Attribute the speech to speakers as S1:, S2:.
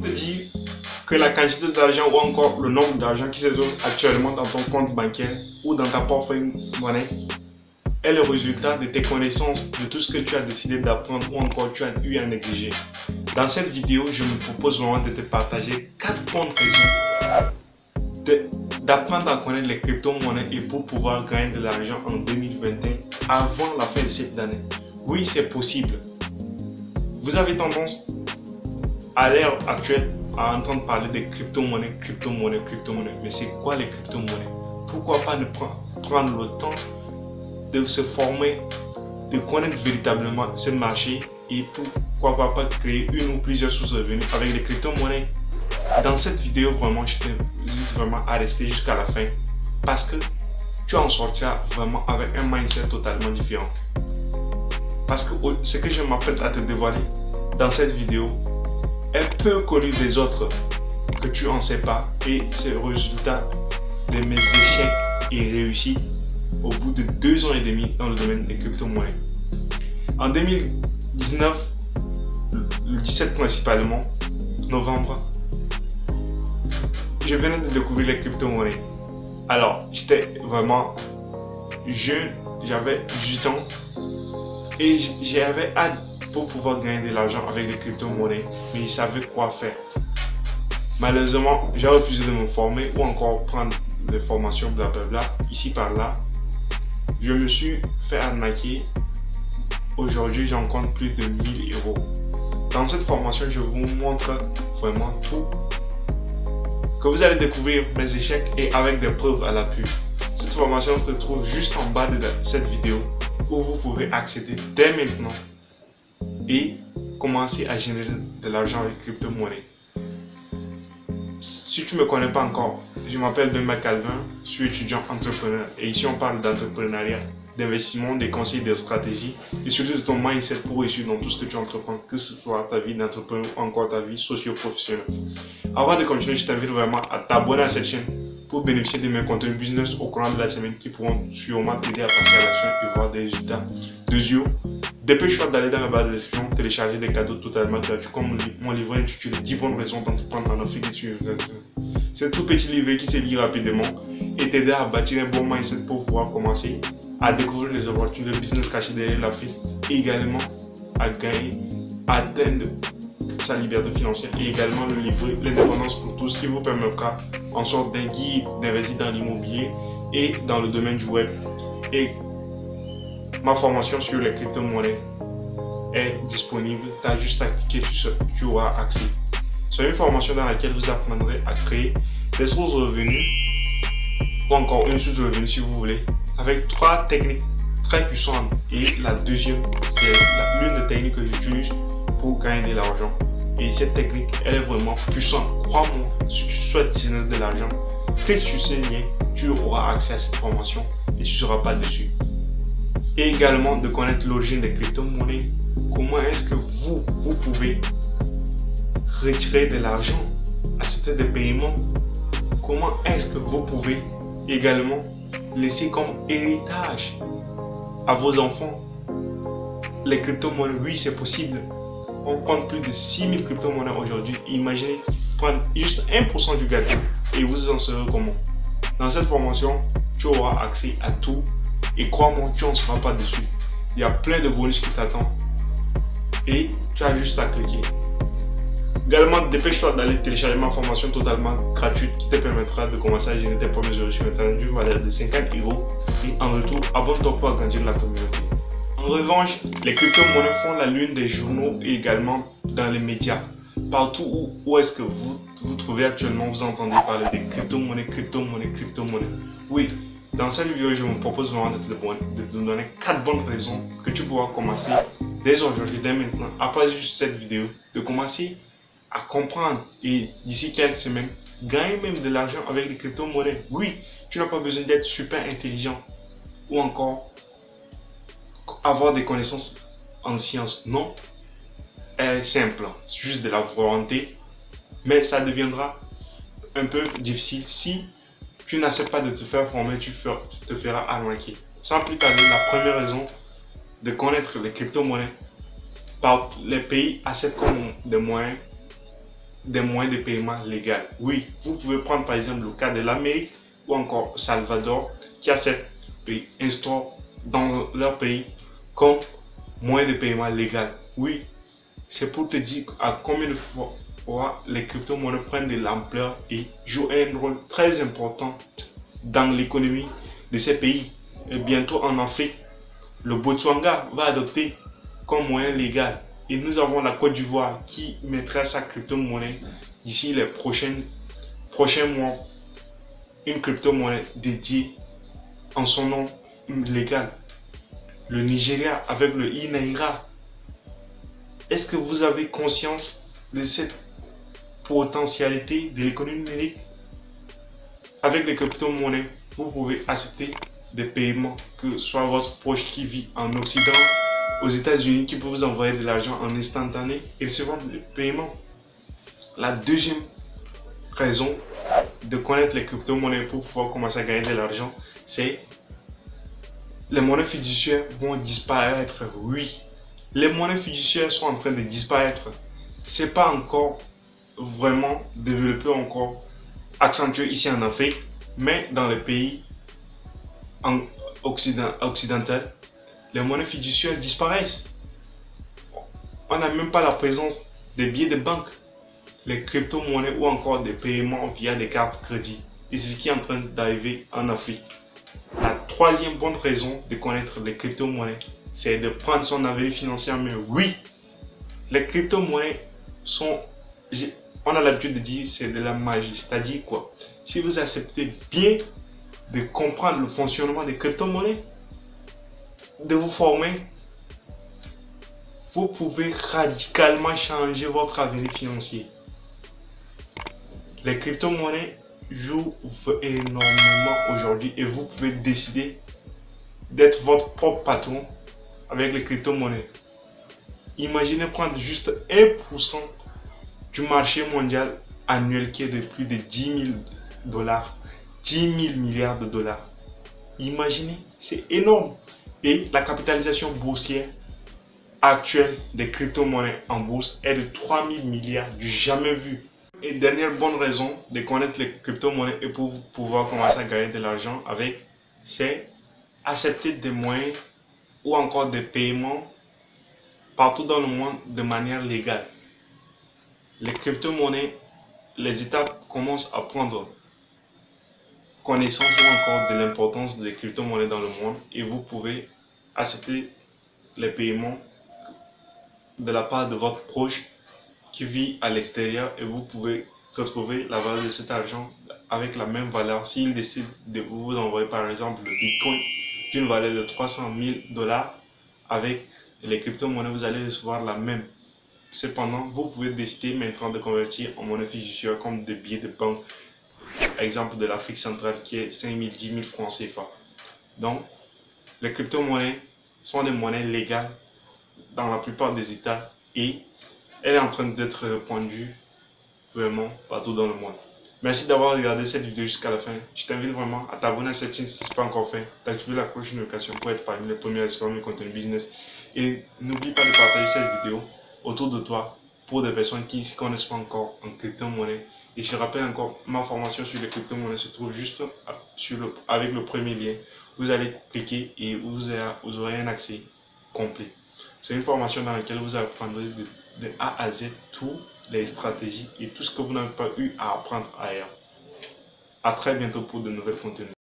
S1: te dire que la quantité d'argent ou encore le nombre d'argent qui se trouve actuellement dans ton compte bancaire ou dans ta portefeuille monnaie est le résultat de tes connaissances, de tout ce que tu as décidé d'apprendre ou encore tu as eu à négliger. Dans cette vidéo, je me propose vraiment de te partager 4 bonnes raisons d'apprendre à connaître les crypto-monnaies et pour pouvoir gagner de l'argent en 2021 avant la fin de cette année. Oui, c'est possible. Vous avez tendance à l'ère actuelle à entendre parler des crypto-monnaies, mais c'est quoi les crypto-monnaies? Pourquoi pas ne prendre le temps de se former, de connaître véritablement ce marché et pourquoi pas créer une ou plusieurs sources de revenus avec les crypto-monnaies. Dans cette vidéo, vraiment, je t'invite vraiment à rester jusqu'à la fin parce que tu en sortiras vraiment avec un mindset totalement différent. Parce que ce que je m'apprête à te dévoiler dans cette vidéo est peu connu des autres que tu en sais pas et c'est le résultat de mes échecs et réussites au bout de 2 ans et demi dans le domaine des crypto-monnaies. En 2019, le 17 principalement, novembre, je venais de découvrir les crypto-monnaies. Alors, j'étais vraiment jeune, j'avais 18 ans et j'avais hâte pour pouvoir gagner de l'argent avec les crypto-monnaies, mais je savais quoi faire. Malheureusement, j'ai refusé de me former ou encore prendre des formations blablabla, ici par là. Je me suis fait arnaquer. Aujourd'hui, j'en compte plus de 1000 euros. Dans cette formation, je vous montre vraiment tout. Que vous allez découvrir mes échecs et avec des preuves à l'appui. Cette formation se trouve juste en bas de cette vidéo où vous pouvez accéder dès maintenant et commencer à générer de l'argent avec crypto-monnaie. Si tu ne me connais pas encore, je m'appelle Benoît Calvin, je suis étudiant entrepreneur et ici on parle d'entrepreneuriat, d'investissement, des conseils, de stratégie et surtout de ton mindset pour réussir dans tout ce que tu entreprends, que ce soit ta vie d'entrepreneur ou encore ta vie socio-professionnelle. Avant de continuer, je t'invite vraiment à t'abonner à cette chaîne pour bénéficier de mes contenus business au courant de la semaine qui pourront sûrement t'aider à passer à l'action et voir des résultats de yeux. Dépêche-toi d'aller dans la barre de description, télécharger des cadeaux totalement gratuits comme mon livre intitulé 10 bonnes raisons d'entreprendre en Afrique et sur le. C'est un tout petit livre qui se lit rapidement et t'aider à bâtir un bon mindset pour pouvoir commencer à découvrir les opportunités de business cachées derrière l'Afrique et également à gagner, à atteindre sa liberté financière et également le livre L'indépendance pour tous qui vous permettra en sorte d'un guide d'investir dans l'immobilier et dans le domaine du web. Et ma formation sur les crypto-monnaies est disponible, tu as juste à cliquer sur ce, tu auras accès. C'est une formation dans laquelle vous apprendrez à créer des sources de revenus ou encore une source de revenus si vous voulez, avec 3 techniques très puissantes et la deuxième c'est l'une des techniques que j'utilise pour gagner de l'argent. Et cette technique elle est vraiment puissante. Crois-moi, si tu souhaites générer de l'argent, clique sur ce lien, tu auras accès à cette formation et tu ne seras pas dessus. Et également de connaître l'origine des crypto-monnaies. Comment est-ce que vous pouvez retirer de l'argent, accepter des paiements. Comment est-ce que vous pouvez également laisser comme héritage à vos enfants les crypto-monnaies. Oui, c'est possible. On compte plus de 6000 crypto-monnaies aujourd'hui. Imaginez prendre juste 1% du gâteau et vous en saurez comment. Dans cette formation, tu auras accès à tout et crois-moi, tu n'en seras pas dessus. Il y a plein de bonus qui t'attendent et tu as juste à cliquer. Également, dépêche-toi d'aller télécharger ma formation totalement gratuite qui te permettra de commencer à générer tes premiers euros sur Internet d'une valeur de 50 euros et en retour, abonne-toi pour agrandir la communauté. En revanche, les crypto-monnaies font la lune des journaux et également dans les médias. Partout où est-ce que vous trouvez actuellement, vous entendez parler des crypto-monnaies. Oui, dans cette vidéo, je me propose vraiment de te donner 4 bonnes raisons que tu pourras commencer dès aujourd'hui, dès maintenant, après juste cette vidéo, de commencer à comprendre et d'ici quelques semaines, gagner même de l'argent avec les crypto-monnaies. Oui, tu n'as pas besoin d'être super intelligent ou encore avoir des connaissances en sciences. Non, elle est simple, c'est juste de la volonté, mais ça deviendra un peu difficile si tu n'acceptes pas de te faire former, tu te feras arnaquer. Sans plus tarder, la première raison de connaître les crypto-monnaies, par les pays acceptent comme des moyens des moyens de paiement légaux. Oui, vous pouvez prendre par exemple le cas de l'Amérique ou encore Salvador qui acceptent et instaurent dans leur pays comme moyen de paiement légal. Oui, c'est pour te dire à combien de fois les crypto-monnaies prennent de l'ampleur et jouent un rôle très important dans l'économie de ces pays. Et bientôt en Afrique, le Botswana va adopter comme moyen légal. Et nous avons la Côte d'Ivoire qui mettra sa crypto-monnaie d'ici les prochains mois. Une crypto-monnaie dédiée en son nom légal. Le Nigeria avec le e-Naira. Est-ce que vous avez conscience de cette potentialité de l'économie numérique? Avec les crypto-monnaies, vous pouvez accepter des paiements, que ce soit votre proche qui vit en Occident, aux États-Unis, qui peut vous envoyer de l'argent en instantané et recevoir le paiement. La deuxième raison de connaître les crypto-monnaies pour pouvoir commencer à gagner de l'argent, c'est les monnaies fiduciaires vont disparaître. Oui, les monnaies fiduciaires sont en train de disparaître. C'est pas encore vraiment développé, encore accentué ici en Afrique, mais dans les pays occidentaux, les monnaies fiduciaires disparaissent. On n'a même pas la présence des billets de banque, les crypto-monnaies ou encore des paiements via des cartes crédit. Et c'est ce qui est en train d'arriver en Afrique. La troisième bonne raison de connaître les crypto-monnaies, c'est de prendre son avenir financier en main. Oui, les crypto-monnaies sont, on a l'habitude de dire, c'est de la magie. C'est-à-dire quoi? Si vous acceptez bien de comprendre le fonctionnement des crypto-monnaies, de vous former, vous pouvez radicalement changer votre avenir financier. Les crypto-monnaies jouent énormément aujourd'hui et vous pouvez décider d'être votre propre patron avec les crypto-monnaies. Imaginez prendre juste 1% du marché mondial annuel qui est de plus de 10 000 dollars, 10 000 milliards de dollars. Imaginez, c'est énorme. Et la capitalisation boursière actuelle des crypto-monnaies en bourse est de 3 000 milliards, du jamais vu. Et dernière bonne raison de connaître les crypto-monnaies et pour pouvoir commencer à gagner de l'argent avec, c'est accepter des moyens ou encore des paiements partout dans le monde de manière légale. Les crypto-monnaies, les États commencent à prendre connaissance ou encore de l'importance des crypto-monnaies dans le monde et vous pouvez accepter les paiements de la part de votre proche qui vit à l'extérieur et vous pouvez retrouver la valeur de cet argent avec la même valeur. S'il décide de vous envoyer par exemple le Bitcoin d'une valeur de 300 000 dollars, avec les crypto-monnaies, vous allez recevoir la même. Cependant, vous pouvez décider maintenant de convertir en monnaie fiduciaire comme des billets de banque, exemple de l'Afrique centrale qui est 5 000, 10 000 francs CFA. Donc, les crypto-monnaies sont des monnaies légales dans la plupart des États et elle est en train d'être répandue vraiment partout dans le monde. Merci d'avoir regardé cette vidéo jusqu'à la fin. Je t'invite vraiment à t'abonner à cette chaîne si ce n'est pas encore fait, d'activer la cloche de notification pour être parmi les premiers à explorer mes contenus business. Et n'oublie pas de partager cette vidéo autour de toi pour des personnes qui ne se connaissent pas encore en crypto-monnaie. Et je rappelle encore, ma formation sur les crypto-monnaies se trouve juste avec le premier lien. Vous allez cliquer et vous aurez un accès complet. C'est une formation dans laquelle vous apprendrez de A à Z toutes les stratégies et tout ce que vous n'avez pas eu à apprendre ailleurs. À très bientôt pour de nouvelles contenus.